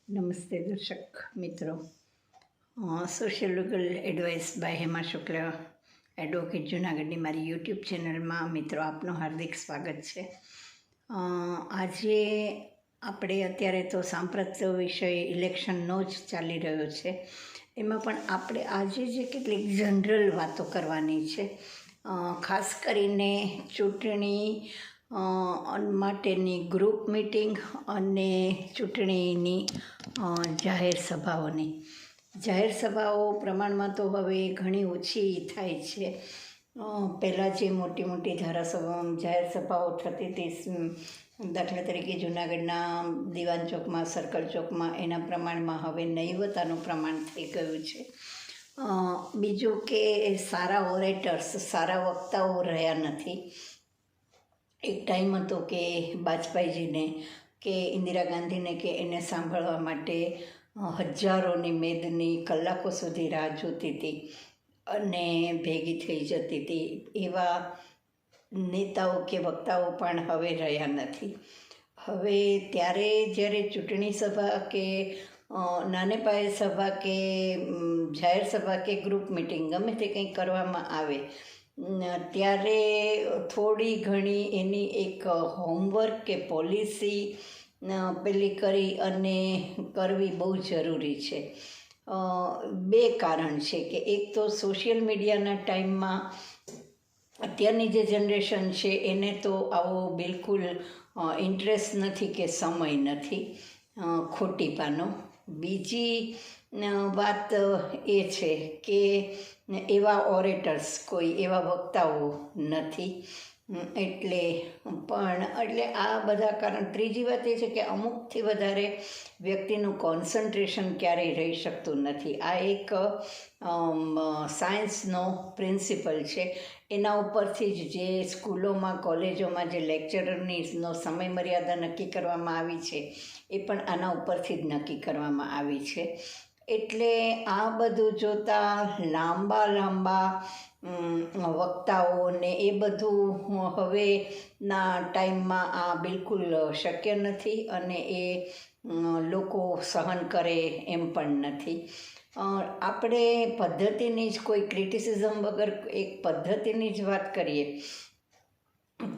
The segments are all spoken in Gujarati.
નમસ્તે દર્શક મિત્રો. Social legal advice by Hema Shukla advocate જૂનાગઢની મારી યુટ્યુબ ચેનલમાં મિત્રો આપનું હાર્દિક સ્વાગત છે. આજે આપણે અત્યારે તો સાંપ્રત વિષય ઇલેક્શનનો જ ચાલી રહ્યો છે. એમાં પણ આપણે આજે જે કેટલીક જનરલ વાતો કરવાની છે, ખાસ કરીને ચૂંટણી માટેની ગ્રુપ મિટિંગ અને ચૂંટણીની જાહેર સભાઓ પ્રમાણમાં તો હવે ઘણી ઓછી થાય છે. પહેલાં જે મોટી મોટી જાહેર સભાઓ થતી હતી, દાખલા તરીકે જૂનાગઢના દીવાન ચોકમાં, સર્કલ ચોકમાં, એના પ્રમાણમાં હવે નહીવતાનું પ્રમાણ થઈ ગયું છે. બીજું કે સારા ઓરેટર્સ, સારા વક્તાઓ રહ્યા નથી. એક ટાઈમ હતો કે વાજપેયીજીને કે ઇન્દિરા ગાંધીને કે એને સાંભળવા માટે હજારોની મેદની કલાકો સુધી રાહ જોતી હતી અને ભેગી થઈ જતી હતી. એવા નેતાઓ કે વક્તાઓ પણ હવે રહ્યા નથી. હવે ત્યારે જ્યારે ચૂંટણી સભા કે નાને પાયે સભા કે જાહેર સભા કે ગ્રુપ મિટિંગ ગમે તે કંઈ કરવામાં આવે, ત્યારે થોડી ઘણી એની એક હોમવર્ક કે પોલિસી પેલી કરી અને કરવી બહુ જરૂરી છે. બે કારણ છે કે એક તો સોશિયલ મીડિયાના ટાઈમમાં અત્યારની જે જનરેશન છે એને તો આવો બિલકુલ ઇન્ટરેસ્ટ નથી કે સમય નથી, ખોટી પાનો. બીજી વાત એ છે કે એવા ઓરેટર્સ, કોઈ એવા વક્તાઓ નથી. એટલે આ બધા કારણ. ત્રીજી વાત એ છે કે અમુકથી વધારે વ્યક્તિનું કોન્સન્ટ્રેશન ક્યારેય રહી શકતું નથી. આ એક સાયન્સનો પ્રિન્સિપલ છે. એના ઉપરથી જ જે સ્કૂલોમાં, કોલેજોમાં જે લેક્ચરરનો સમય મર્યાદા નક્કી કરવામાં આવી છે, એ પણ આના ઉપરથી જ નક્કી કરવામાં આવી છે. એટલે આ બધું જોતાં લાંબા વક્તાઓ ને એ બધું હવેના ટાઈમમાં આ બિલકુલ શક્ય નથી અને એ લોકો સહન કરે એમ પણ નથી. આપણે પદ્ધતિની જ કોઈ ક્રિટિસિઝમ વગર એક પદ્ધતિની જ વાત કરીએ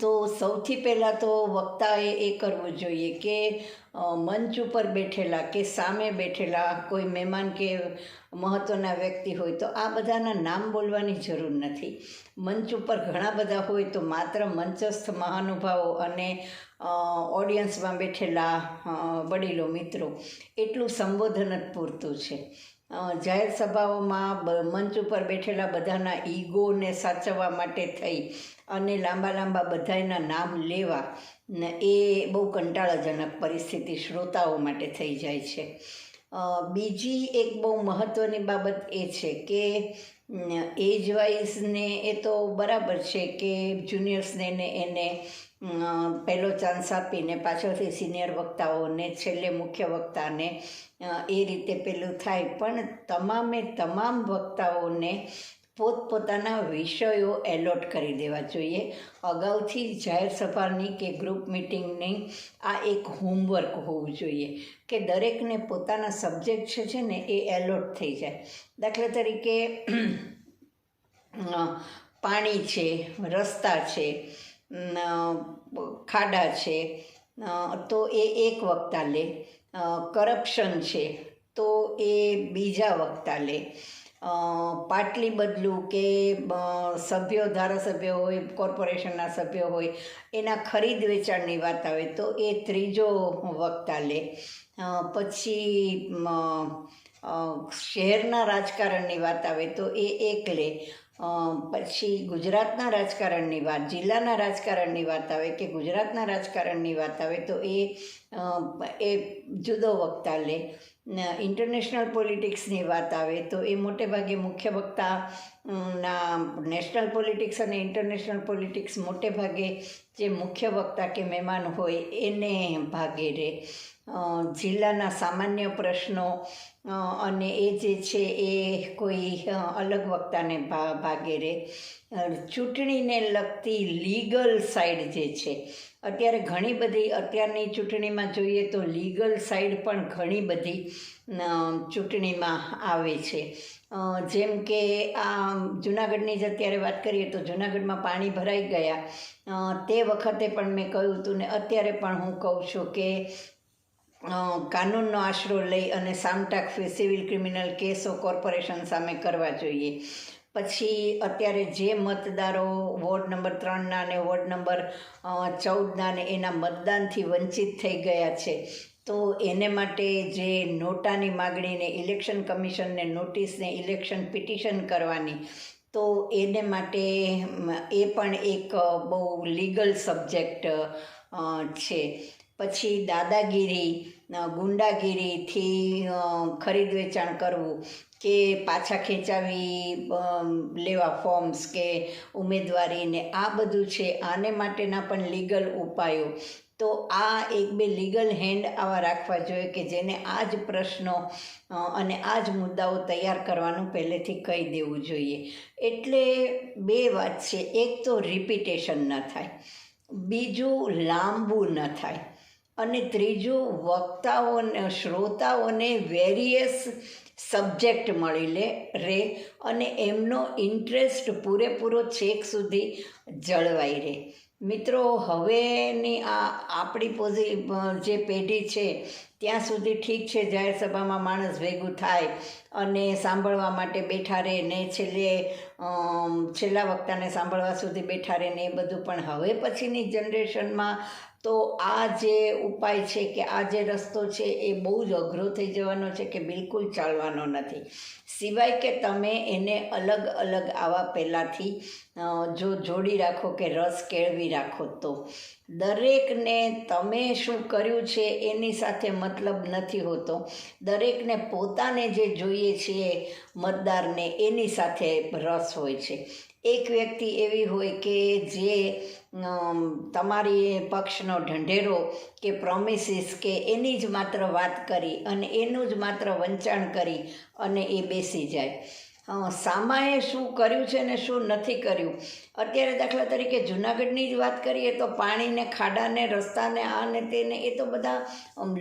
તો સૌથી પહેલાં તો વક્તાએ એ કરવું જોઈએ કે મંચ ઉપર બેઠેલા કે સામે બેઠેલા કોઈ મહેમાન કે મહત્ત્વના વ્યક્તિ હોય તો આ બધાના નામ બોલવાની જરૂર નથી. મંચ ઉપર ઘણા બધા હોય તો માત્ર મંચસ્થ મહાનુભાવો અને ઓડિયન્સમાં બેઠેલા વડીલો, મિત્રો, એટલું સંબોધન જ પૂરતું છે. જાહેર સભાઓમાં મંચ ઉપર બેઠેલા બધાના ઈગોને સાચવવા માટે થઈ અને લાંબા બધાના નામ લેવા એ બહુ કંટાળાજનક પરિસ્થિતિ શ્રોતાઓ માટે થઈ જાય છે. બીજી એક બહુ મહત્ત્વની બાબત એ છે કે એજ વાઇઝને એ તો બરાબર છે કે જુનિયર્સને એને પહેલો ચાન્સ આપીને પાછળથી સિનિયર વક્તાઓને, છેલ્લે મુખ્ય વક્તાને એ રીતે પેલું થાય, પણ તમામ વક્તાઓને પોતપોતાના વિષયો એલોટ કરી દેવા જોઈએ. અગાઉથી જાહેર સભાની કે ગ્રુપ મિટિંગની આ એક હોમવર્ક હોવું જોઈએ કે દરેકને પોતાના સબ્જેક્ટ છે ને એ એલોટ થઈ જાય. દાખલા તરીકે પાણી છે, રસ્તા છે, ખાડા છે, તો એ એક વક્તા લે. કરપ્શન છે તો એ બીજા વક્તા લે. પાટલી બદલું કે સભ્યો, ધારાસભ્યો હોય, કોર્પોરેશનના સભ્યો હોય, એના ખરીદ વેચાણની વાત આવે તો એ ત્રીજો વક્તા લે. પછી શહેરના રાજકારણની વાત આવે તો એ એક લે. પછી ગુજરાતના રાજકારણની વાત, જિલ્લાના રાજકારણની વાત આવે કે ગુજરાતના રાજકારણની વાત આવે તો એ જુદો વક્તા લે. ઇન્ટરનેશનલ પોલિટિક્સની વાત આવે તો એ મોટે ભાગે મુખ્ય વક્તાના નેશનલ પોલિટિક્સ અને ઇન્ટરનેશનલ પોલિટિક્સ મોટે ભાગે જે મુખ્ય વક્તા કે મહેમાન હોય એને ભાગે રહે. જિલ્લાના સામાન્ય પ્રશ્નો અને એ જે છે એ કોઈ અલગ વક્તાને ભાગે રહે. ચૂંટણીને લગતી લીગલ સાઈડ જે છે, અત્યારે ઘણી બધી, અત્યારની ચૂંટણીમાં જોઈએ તો લીગલ સાઈડ પણ ઘણી બધી ચૂંટણીમાં આવે છે. જેમ કે આ જૂનાગઢની જ અત્યારે વાત કરીએ તો જૂનાગઢમાં પાણી ભરાઈ ગયા તે વખતે પણ મેં કહ્યું હતું ને અત્યારે પણ હું કહું છું કે કાનૂનનો આશરો લઈ અને સામટાક સિવિલ ક્રિમિનલ કેસો કોર્પોરેશન સામે કરવા જોઈએ. પછી અત્યારે જે મતદારો વોર્ડ નંબર 3ના અને વોર્ડ નંબર 14ના ને એના મતદાનથી વંચિત થઈ ગયા છે, તો એને માટે જે નોટાની માગણીને ઇલેક્શન કમિશનને નોટિસને ઇલેક્શન પિટિશન કરવાની, તો એને માટે એ પણ એક બહુ લીગલ સબ્જેક્ટ છે. પછી દાદાગીરી, ગુંડાગીરીથી ખરીદ વેચાણ કરવું કે પાછા ખેંચાવી લેવા ફોર્મ્સ કે ઉમેદવારીને, આ બધું છે. આને માટેના પણ લીગલ ઉપાયો. તો આ એક બે લીગલ હેન્ડ આવા રાખવા જોઈએ કે જેને આ જ પ્રશ્નો અને આ જ મુદ્દાઓ તૈયાર કરવાનું પહેલેથી કહી દેવું જોઈએ. એટલે બે વાત છે, એક તો રિપીટેશન ન થાય, બીજું લાંબુ ન થાય, અને ત્રીજું વક્તાઓને, શ્રોતાઓને વેરિયસ સબ્જેક્ટ મળી રહે અને એમનો ઇન્ટરેસ્ટ પૂરેપૂરો છેક સુધી જળવાઈ રહે. મિત્રો, હવેની આ આપણી જે પેઢી છે ત્યાં સુધી ઠીક છે, જાહેર સભામાં માણસ ભેગું થાય અને સાંભળવા માટે બેઠા રહે ને છેલ્લા વક્તાને સાંભળવા સુધી બેઠા રહે ને એ બધું. પણ હવે પછીની જનરેશનમાં તો આ જે ઉપાય છે કે આ જે રસ્તો છે એ બહુ જ અઘરો થઈ જવાનો છે કે બિલકુલ ચાલવાનો નથી. સિવાય કે તમે એને અલગ અલગ આવા પહેલાંથી જો જોડી રાખો કે રસ કેળવી રાખો, તો દરેકને તમે શું કર્યું છે એની સાથે મતલબ નથી હોતો. દરેકને પોતાને જે જોઈએ છે મતદારને એની સાથે રસ હોય છે. એક વ્યક્તિ એવી હોય કે જે તમારી પક્ષનો ઢંઢેરો કે પ્રોમિસીસ કે એની જ માત્ર વાત કરી અને એનું જ માત્ર વંચાણ કરી અને એ બેસી જાય. સામાએ શું કર્યું છે ને શું નથી કર્યું. અત્યારે દાખલા તરીકે જૂનાગઢની જ વાત કરીએ તો પાણીને, ખાડાને, રસ્તાને, આ ને તેને, એ તો બધા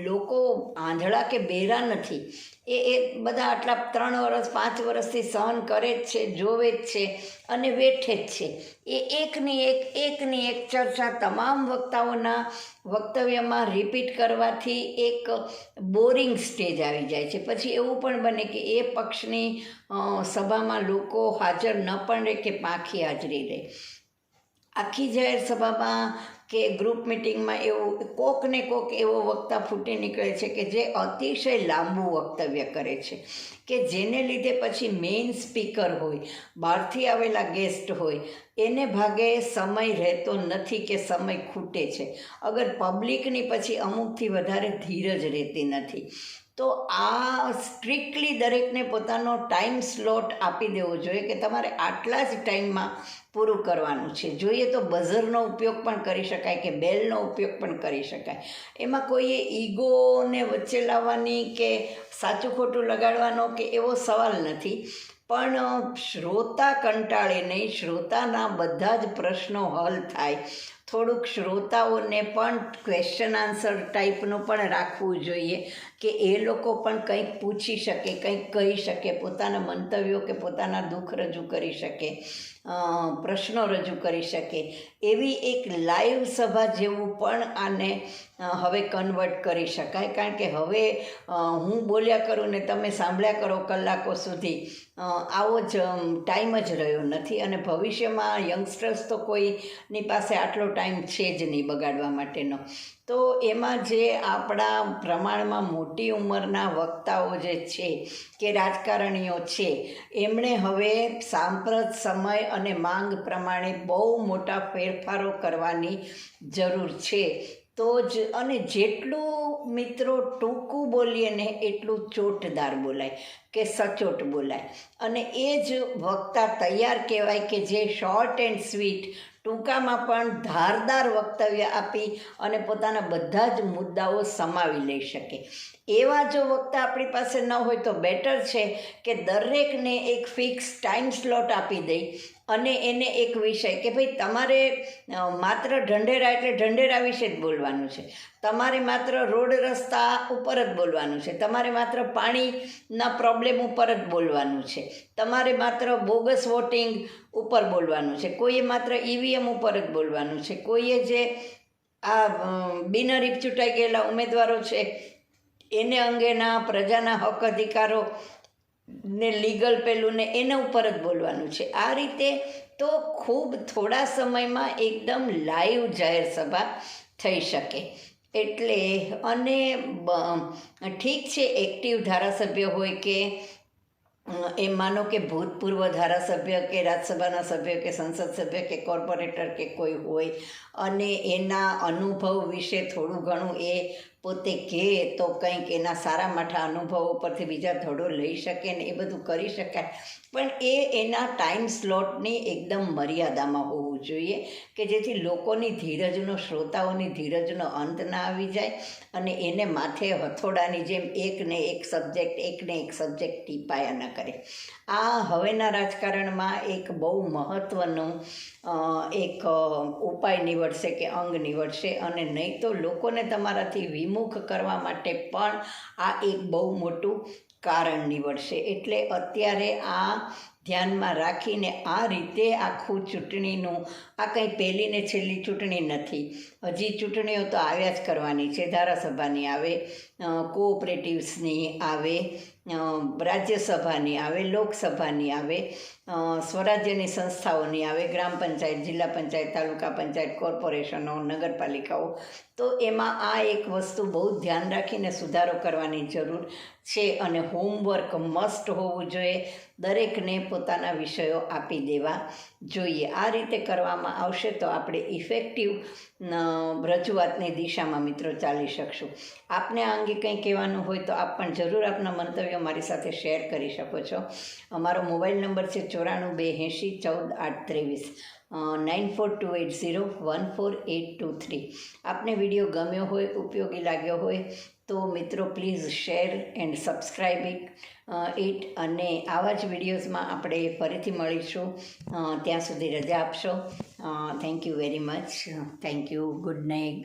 લોકો આંધળા કે બહેરા નથી. એ બધા આટલા 3 વર્ષ 5 વર્ષથી સહન કરે જ છે, જોવે જ છે અને વેઠે જ છે. એ એકની એક ચર્ચા તમામ વક્તાઓના વક્તવ્યમાં રિપીટ કરવાથી એક બોરિંગ સ્ટેજ આવી જાય છે. પછી એવું પણ બને કે એ પક્ષની સભામાં લોકો હાજર ન પણ રહે કે પાંખી હાજરી રહે. આખી જાહેર સભામાં કે ગ્રુપ મિટિંગમાં એવું કોકને કોક એવો વક્તા ફૂટી નીકળે છે કે જે અતિશય લાંબુ વક્તવ્ય કરે છે, કે જેને લીધે પછી મેઇન સ્પીકર હોય, બહારથી આવેલા ગેસ્ટ હોય, એને ભાગે સમય રહેતો નથી કે સમય ખૂટે છે. અગર પબ્લિકની પછી અમુકથી વધારે ધીરજ રહેતી નથી. તો આ સ્ટ્રિક્ટલી દરેકને પોતાનો ટાઈમ સ્લોટ આપી દેવો જોઈએ કે તમારે આટલા જ ટાઈમમાં પૂરું કરવાનું છે. જોઈએ તો બઝરનો ઉપયોગ પણ કરી શકાય કે બેલનો ઉપયોગ પણ કરી શકાય. એમાં કોઈએ ઈગોને વચ્ચે લાવવાની કે સાચું ખોટું લગાડવાનો કે એવો સવાલ નથી. પણ શ્રોતા કંટાળે નહીં, શ્રોતાના બધા જ પ્રશ્નો હલ થાય. થોડુંક શ્રોતાઓને પણ ક્વેશ્ચન આન્સર ટાઈપનું પણ રાખવું જોઈએ કે એ લોકો પણ કંઈક પૂછી શકે, કંઈક કહી શકે, પોતાના મંતવ્યો કે પોતાના દુઃખ રજૂ કરી શકે, પ્રશ્નો રજૂ કરી શકે. એવી એક લાઈવ સભા જેવું પણ આને હવે કન્વર્ટ કરી શકાય. કારણ કે હવે હું બોલ્યા કરું ને તમે સાંભળ્યા કરો કલાકો સુધી, આવો જ ટાઈમ જ રહ્યો નથી. અને ભવિષ્યમાં યંગસ્ટર્સ તો કોઈની પાસે આટલો ટાઈમ છે જ નહીં બગાડવા માટેનો. તો એમાં જે આપણા પ્રમાણમાં મોટી ઉંમરના વક્તાઓ જે છે કે રાજકારણીઓ છે, એમણે હવે સાંપ્રત સમય અને માંગ પ્રમાણે બહુ મોટા ફેરફારો કરવાની જરૂર છે. તો જ, અને જેટલું મિત્રો ટૂંકું બોલીએ ને એટલું ચોટદાર બોલાય કે સચોટ બોલાય. અને એ જ વક્તા તૈયાર કહેવાય કે જે શોર્ટ એન્ડ સ્વીટ, ટૂંકામાં પણ ધારદાર વક્તવ્ય આપી અને પોતાના બધા જ મુદ્દાઓ સમાવી લઈ શકે. એવા જો વક્તા આપણી પાસે ન હોય તો બેટર છે કે દરેકને એક ફિક્સ ટાઈમ સ્લોટ આપી દઈ અને એને એક વિષય કે ભાઈ તમારે માત્ર ઢંઢેરા એટલે ઢંઢેરા વિશે જ બોલવાનું છે, તમારે માત્ર રોડ રસ્તા ઉપર જ બોલવાનું છે, તમારે માત્ર પાણીના પ્રોબ્લેમ ઉપર જ બોલવાનું છે, તમારે માત્ર બોગસ વોટિંગ ઉપર બોલવાનું છે, કોઈએ માત્ર ઈવીએમ ઉપર જ બોલવાનું છે, કોઈએ જે આ બિનહરીફ ચૂંટાઈ ગયેલા ઉમેદવારો છે એને અંગેના પ્રજાના હક અધિકારો ને લીગલ પેલું ને એના ઉપર જ બોલવાનું છે. આ રીતે તો ખૂબ થોડા સમયમાં એકદમ લાઈવ જાહેર સભા થઈ શકે. એટલે અને ઠીક છે એક્ટિવ ધારાસભ્ય હોય કે એમ માનો કે ભૂતપૂર્વ ધારાસભ્ય કે રાજ્યસભાના સભ્ય કે સંસદ સભ્ય કે કોર્પોરેટર કે કોઈ હોય અને એના અનુભવ વિશે થોડું ઘણું એ પોતે કહે તો કંઈક એના સારા માઠા અનુભવો પરથી બીજા થોડો લઈ શકે ને એ બધું કરી શકાય, પણ એ એના ટાઈમ સ્લોટની એકદમ મર્યાદામાં હોવું જોઈએ કે જેથી લોકોની ધીરજનો, શ્રોતાઓની ધીરજનો અંત ના આવી જાય અને એને માથે હથોડાની જેમ એકને એક સબ્જેક્ટ ટીપાયા ન કરે. આ હવેના રાજકારણમાં એક બહુ મહત્ત્વનો એક ઉપાય નીવડશે કે અંગ નીવડશે અને નહીં તો લોકોને તમારાથી વિમુખ કરવા માટે પણ આ એક બહુ મોટું કારણ નીવડશે. એટલે અત્યારે આ ધ્યાનમાં રાખીને આ રીતે આખું ચૂંટણીનું, આ કંઈ પહેલી ને છેલ્લી ચૂંટણી નથી, હજી ચૂંટણીઓ તો આવ્યા જ કરવાની છે. ધારાસભાની આવે, કોઓપરેટિવ્સની આવે, રાજ્યસભાની આવે, લોકસભાની આવે, સ્વરાજ્યની સંસ્થાઓની આવે, ગ્રામ પંચાયત, જિલ્લા પંચાયત, તાલુકા પંચાયત, કોર્પોરેશનો, નગરપાલિકાઓ. તો એમાં આ એક વસ્તુ બહુ ધ્યાન રાખીને સુધારો કરવાની જરૂર છે અને હોમવર્ક મસ્ટ હોવું જોઈએ. દરેકને પોતાના વિષયો આપી દેવા જોઈએ. આ રીતે કરવામાં આવશે તો આપણે ઇફેક્ટિવ રજૂઆતની દિશામાં મિત્રો ચાલી શકશું. આપને આ અંગે કંઈ કહેવાનું હોય તો આપ પણ જરૂર આપના મંતવ્યો મારી સાથે શેર કરી શકો છો. અમારો મોબાઈલ નંબર છે 9428014823 9428014823. આપને વિડીયો ગમ્યો હોય, ઉપયોગી લાગ્યો હોય તો મિત્રો please share and subscribe it અને આવા જ વિડીયોઝમાં આપણે ફરીથી મળીશું. ત્યાં સુધી રજા આપશો. Thank you very much. Thank you. Good night.